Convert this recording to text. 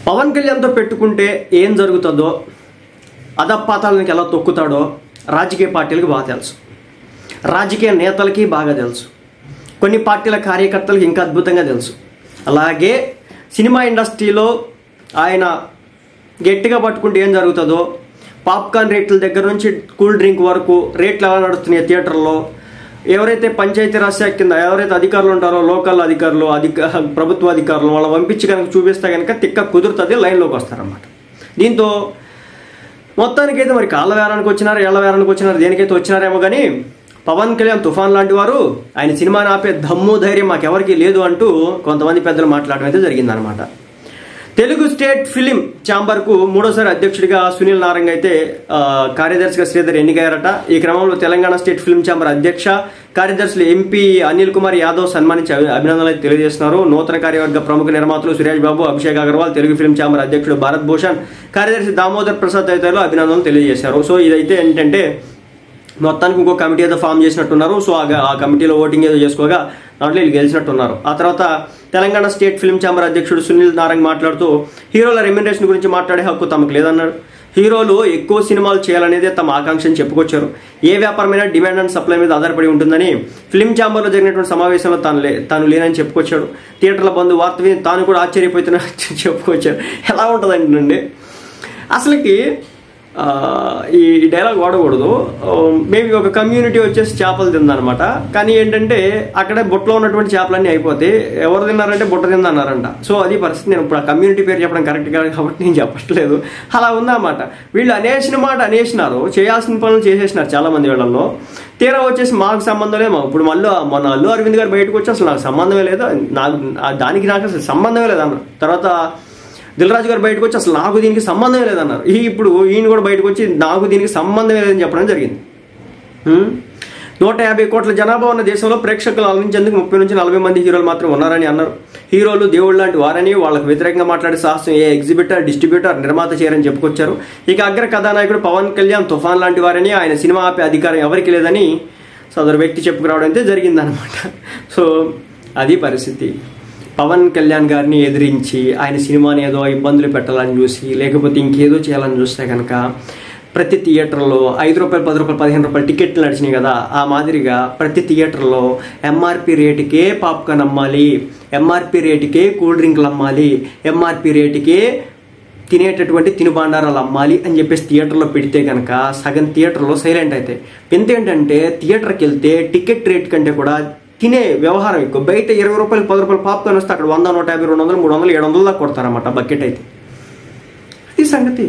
పవన్ కళ్యాణ్తో పెట్టుకుంటే ఏం జరుగుతుందో, అధపాతాళానికి ఎలా తొక్కుతాడో రాజకీయ పార్టీలకు బాగా తెలుసు, రాజకీయ నేతలకి బాగా తెలుసు, కొన్ని పార్టీల కార్యకర్తలకు ఇంకా అద్భుతంగా తెలుసు. అలాగే సినిమా ఇండస్ట్రీలో ఆయన గట్టిగా పట్టుకుంటే ఏం జరుగుతుందో, పాప్కార్న్ రేట్ల దగ్గర నుంచి కూల్ డ్రింక్ వరకు రేట్లు ఎలా నడుస్తున్నాయి థియేటర్లో, ఎవరైతే పంచాయతీరాజ్ శాఖ కింద ఎవరైతే అధికారులు ఉంటారో, లోకల్ అధికారులు, ప్రభుత్వ అధికారులు వాళ్ళని పంపించి కనుక చూపిస్తే కనుక తిక్క కుదురుతుంది, లైన్లోకి వస్తారన్నమాట. దీంతో మొత్తానికైతే మరి కాళ్ళ వేరానికి వచ్చినారు, ఏళ్ల వేరానికి వచ్చినారు, దేనికైతే వచ్చినారేమో కానీ పవన్ కళ్యాణ్ తుఫాన్ లాంటి వారు ఆయన సినిమాని ఆపే దమ్ము ధైర్యం మాకెవరికి లేదు అంటూ కొంతమంది పెద్దలు మాట్లాడడం అయితే జరిగిందనమాట. తెలుగు స్టేట్ ఫిలిం ఛాంబర్కు మూడోసారి అధ్యక్షుడిగా సునీల్ నారంగ్ అయితే కార్యదర్శిగా శ్రీధర్ ఎన్నికయ్యారట. ఈ క్రమంలో తెలంగాణ స్టేట్ ఫిలిం ఛాంబర్ అధ్యక్ష కార్యదర్శులు ఎంపీ అనిల్ కుమార్ యాదవ్ సన్మానించి అభినందనలు అయితే తెలియజేస్తున్నారు. నూతన కార్యవర్గ ప్రముఖ నిర్మాతలు సురేష్ బాబు, అభిషేక్ అగర్వాల్, తెలుగు ఫిలిం ఛాంబర్ అధ్యక్షుడు భారత్ భూషణ్, కార్యదర్శి దామోదర్ ప్రసాద్ తదితరులు అభినందనలు తెలియజేశారు. సో ఇదైతే ఏంటంటే మొత్తానికి ఇంకో కమిటీ ఏదో ఫామ్ చేసినట్టున్నారు. సో ఆ కమిటీలో ఓటింగ్ ఏదో చేసుకోగా దాంట్లో వీళ్ళు గెలిచినట్టున్నారు. ఆ తర్వాత తెలంగాణ స్టేట్ ఫిల్మ్ ఛాంబర్ అధ్యక్షుడు సునీల్ నారంగ్ మాట్లాడుతూ హీరోల రెమ్యునరేషన్ గురించి మాట్లాడే హక్కు తమకు లేదన్నారు. హీరోలు ఎక్కువ సినిమాలు చేయాలనేదే తమ ఆకాంక్షని చెప్పుకొచ్చారు. ఏ వ్యాపారమైనా డిమాండ్ అండ్ సప్లై మీద ఆధారపడి ఉంటుందని ఫిల్మ్ ఛాంబర్లో జరిగినటువంటి సమావేశంలో తాను లేనని చెప్పుకొచ్చాడు. థియేటర్ల బంధు వార్త విని తాను కూడా ఆశ్చర్యపోతున్నా చెప్పుకొచ్చారు. ఎలా ఉంటుందండి అసలుకి ఈ డైలాగ్ వాడకూడదు. మేబీ ఒక కమ్యూనిటీ వచ్చేసి చేపలు తిందనమాట. కానీ ఏంటంటే అక్కడే బుట్టలో ఉన్నటువంటి చేపలన్నీ అయిపోతాయి. ఎవరు తిన్నారంటే బుట్ట తిందన్నారంట. సో అది పరిస్థితి. నేను ఇప్పుడు ఆ కమ్యూనిటీ పేరు చెప్పడం కరెక్ట్ కాదు కాబట్టి నేను చెప్పట్లేదు. అలా ఉందన్నమాట. వీళ్ళు అనేసిన మాట అనేసినారు, చేయాల్సిన పనులు చేసేసినారు చాలా మంది వీళ్ళల్లో. తీరా వచ్చేసి మాకు సంబంధం లేదు. ఇప్పుడు మొన్న అల్లు అరవింద్ గారు బయటకు వచ్చి అసలు నాకు సంబంధమే లేదు, దానికి నాకు అసలు సంబంధమే లేదన్నారు. తర్వాత దిల్ రాజు గారు బయటకు వచ్చి అసలు నాకు దీనికి సంబంధమే లేదన్నారు. ఇప్పుడు ఈయన కూడా బయటకు వచ్చి నాకు దీనికి సంబంధమే లేదని చెప్పడం జరిగింది. 150 కోట్ల జనాభా ఉన్న దేశంలో ప్రేక్షకులు అలరించేందుకు 30 నుంచి 40 మంది హీరోలు మాత్రం ఉన్నారని అన్నారు. హీరోలు దేవుళ్ళు లాంటి వారని, వాళ్ళకు వ్యతిరేకంగా మాట్లాడే సాహసం ఏ ఎగ్జిబిటర్, డిస్ట్రిబ్యూటర్, నిర్మాత చేయరని చెప్పుకొచ్చారు. ఇక అగ్ర కథానాయకుడు పవన్ కళ్యాణ్ తుఫాన్ లాంటి వారని, ఆయన సినిమా ఆపే అధికారం ఎవరికి లేదని సదరు వ్యక్తి చెప్పుకురావడం అయితే జరిగిందనమాట. సో అది పరిస్థితి. పవన్ కళ్యాణ్ గారిని ఎదిరించి ఆయన సినిమాని ఏదో ఇబ్బందులు పెట్టాలని చూసి, లేకపోతే ఇంకేదో చేయాలని చూస్తే కనుక ప్రతి థియేటర్లో 5 రూపాయలు, 10 రూపాయలు, 15 రూపాయలు టికెట్లు నడిచినాయి కదా, ఆ మాదిరిగా ప్రతి థియేటర్లో ఎంఆర్పి రేటుకే పాప్కార్న్ అమ్మాలి, ఎంఆర్పి రేటుకే కూల్ డ్రింక్లు అమ్మాలి, ఎంఆర్పి రేటుకే తినేటటువంటి తినుబండారాలు అమ్మాలి అని చెప్పేసి థియేటర్లో పెడితే కనుక సగం థియేటర్లో సైలెంట్ అవుతాయి. ఎంత ఏంటంటే థియేటర్కి వెళ్తే టికెట్ రేట్ కంటే కూడా తినే వ్యవహారం ఎక్కువ. బయట 20 రూపాయలు, 10 రూపాయలు పాప్కార్న్ వస్తే అక్కడ 100, 150, 200, 300, 700 దాకా కొడతారన్నమాట బకెట్ అయితే. ఈ సంగతి.